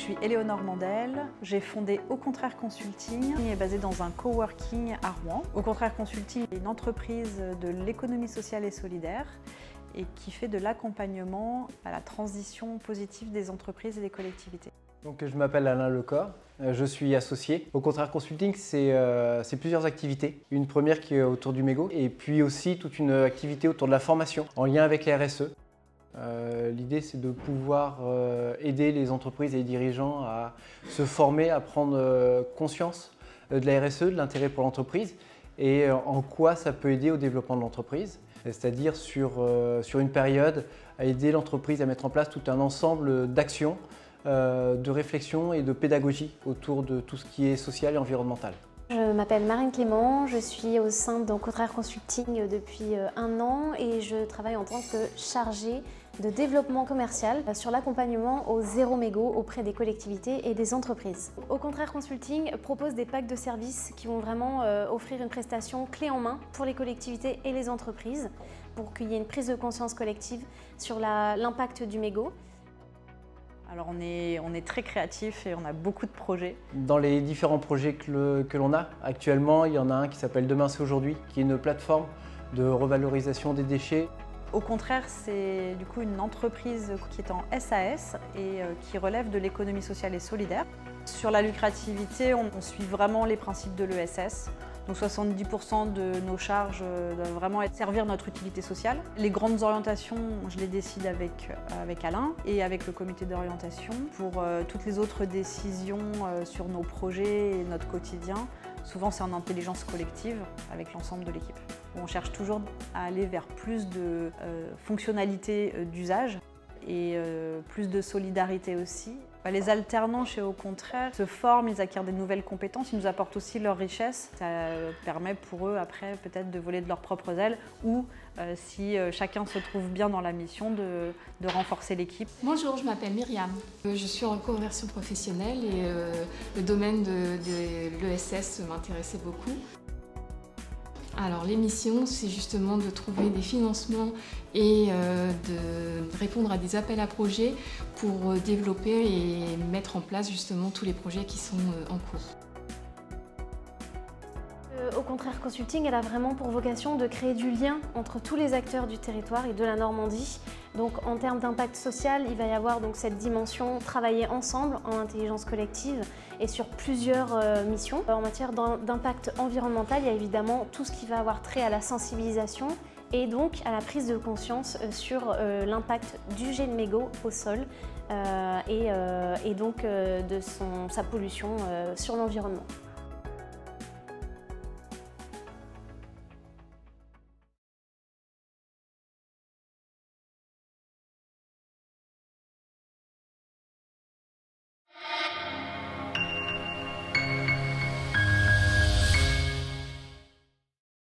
suis Éléonore Mandel, j'ai fondé Au Contraire Consulting, qui est basé dans un coworking à Rouen. Au Contraire Consulting est une entreprise de l'économie sociale et solidaire et qui fait de l'accompagnement à la transition positive des entreprises et des collectivités. Donc, je m'appelle Alain Lecor, je suis associé. Au Contraire Consulting, c'est plusieurs activités. Une première qui est autour du mégot et puis aussi toute une activité autour de la formation en lien avec la RSE. L'idée, c'est de pouvoir aider les entreprises et les dirigeants à se former, à prendre conscience de la RSE, de l'intérêt pour l'entreprise et en quoi ça peut aider au développement de l'entreprise. C'est-à-dire sur une période, à aider l'entreprise à mettre en place tout un ensemble d'actions, de réflexion et de pédagogie autour de tout ce qui est social et environnemental. Je m'appelle Marine Clément, je suis au sein d'Au Contraire Consulting depuis 1 an et je travaille en tant que chargée de développement commercial sur l'accompagnement au zéro mégot auprès des collectivités et des entreprises. Au Contraire Consulting propose des packs de services qui vont vraiment offrir une prestation clé en main pour les collectivités et les entreprises pour qu'il y ait une prise de conscience collective sur l'impact du mégot. Alors on est très créatif et on a beaucoup de projets. Dans les différents projets que l'on a actuellement, il y en a un qui s'appelle Demain c'est aujourd'hui, qui est une plateforme de revalorisation des déchets. Au contraire, c'est du coup une entreprise qui est en SAS et qui relève de l'économie sociale et solidaire. Sur la lucrativité, on suit vraiment les principes de l'ESS. Donc 70% de nos charges doivent vraiment servir notre utilité sociale. Les grandes orientations, je les décide avec Alain et avec le comité d'orientation. Pour toutes les autres décisions sur nos projets et notre quotidien, souvent c'est en intelligence collective avec l'ensemble de l'équipe. On cherche toujours à aller vers plus de fonctionnalités d'usage et plus de solidarité aussi. Les alternants chez Au Contraire se forment, ils acquièrent des nouvelles compétences, ils nous apportent aussi leur richesse. Ça permet pour eux après peut-être de voler de leurs propres ailes ou si chacun se trouve bien dans la mission de renforcer l'équipe. Bonjour, je m'appelle Myriam. Je suis en reconversion professionnelle et le domaine de l'ESS m'intéressait beaucoup. Alors les missions, c'est justement de trouver des financements et de répondre à des appels à projets pour développer et mettre en place justement tous les projets qui sont en cours. Au Contraire Consulting, elle a vraiment pour vocation de créer du lien entre tous les acteurs du territoire et de la Normandie. Donc en termes d'impact social, il va y avoir donc cette dimension travailler ensemble en intelligence collective et sur plusieurs missions. En matière d'impact environnemental, il y a évidemment tout ce qui va avoir trait à la sensibilisation et donc à la prise de conscience sur l'impact du jet de mégot au sol et donc de sa pollution sur l'environnement.